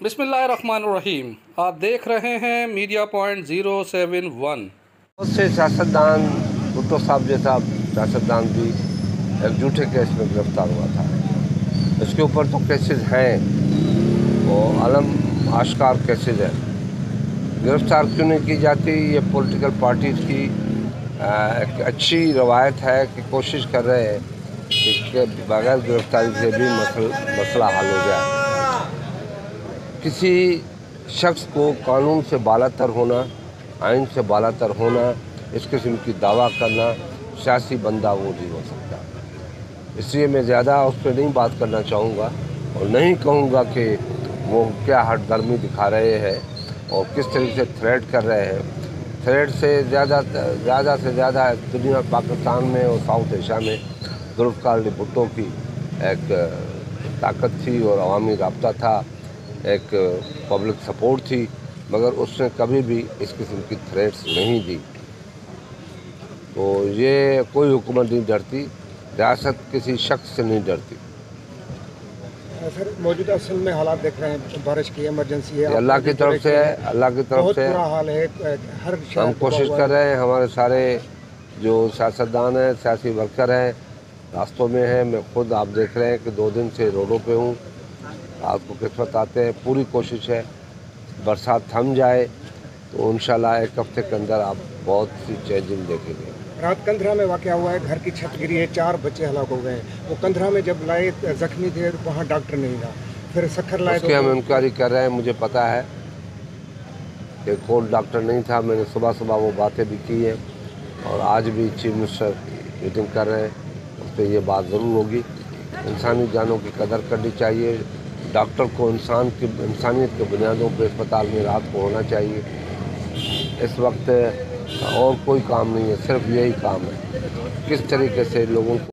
बिस्मिल्लाहिर्रहमानिर्रहीम। आप देख रहे हैं मीडिया पॉइंट 071। बहुत से सियासतदान, भुट्टो साहब जैसा सियासतदान भी एक झूठे केस में गिरफ्तार हुआ था। इसके ऊपर तो केसेस हैं, वो अलम आश्कार केसेस हैं। गिरफ्तार क्यों नहीं की जाती? ये पॉलिटिकल पार्टीज़ की एक अच्छी रवायत है कि कोशिश कर रहे हैं कि बगैर गिरफ्तारी से भी मसला हल हो जाए। किसी शख्स को कानून से बालातर होना, आइन से बालातर होना, इस किस्म की दावा करना सियासी बंदा वो नहीं हो सकता। इसलिए मैं ज़्यादा उस पर नहीं बात करना चाहूँगा और नहीं कहूँगा कि वो क्या हठधर्मी दिखा रहे हैं और किस तरीके से थ्रेट कर रहे हैं। थ्रेट से ज़्यादा से ज़्यादा दुनिया, पाकिस्तान में और साउथ एशिया में जुल्फ़िकार अली भुट्टो की एक ताकत थी और अवामी राब्ता था, एक पब्लिक सपोर्ट थी, मगर उसने कभी भी इस किस्म की थ्रेट्स नहीं दी। तो ये कोई हुकूमत नहीं डरती, रियासत किसी शख्स से नहीं डरती। सर, मौजूदा असल में हालात देख रहे हैं, बारिश की इमरजेंसी है, अल्लाह की तरफ से है, अल्लाह की तरफ बहुत से बुरा हाल है। हर हम कोशिश कर रहे हैं, हमारे सारे जो सियासतदान हैं, सियासी वर्कर हैं, रास्तों में हैं। मैं खुद, आप देख रहे हैं कि 2 दिन से रोडों पे हूँ। आपको किस्मत आते हैं, पूरी कोशिश है बरसात थम जाए तो इंशाल्लाह 1 हफ्ते के अंदर आप बहुत सी चेंजिंग देखेंगे। रात कंधरा में वाक़या हुआ है, घर की छत गिरी है, 4 बच्चे हलाक हो गए। वो कंधरा में जब लाए जख्मी थे, वहाँ डॉक्टर नहीं था, फिर सखर लाए उसकी हम इंक्वायरी कर रहे हैं। मुझे पता है कि कौन डॉक्टर नहीं था। मैंने सुबह वो बातें भी की हैं और आज भी चीफ मिनिस्टर मीटिंग कर रहे हैं, उस पर यह बात ज़रूर होगी। इंसानी जानों की कदर करनी चाहिए। डॉक्टर को इंसानियत के बुनियादों पर अस्पताल में रात को होना चाहिए। इस वक्त और कोई काम नहीं है, सिर्फ यही काम है किस तरीके से लोगों को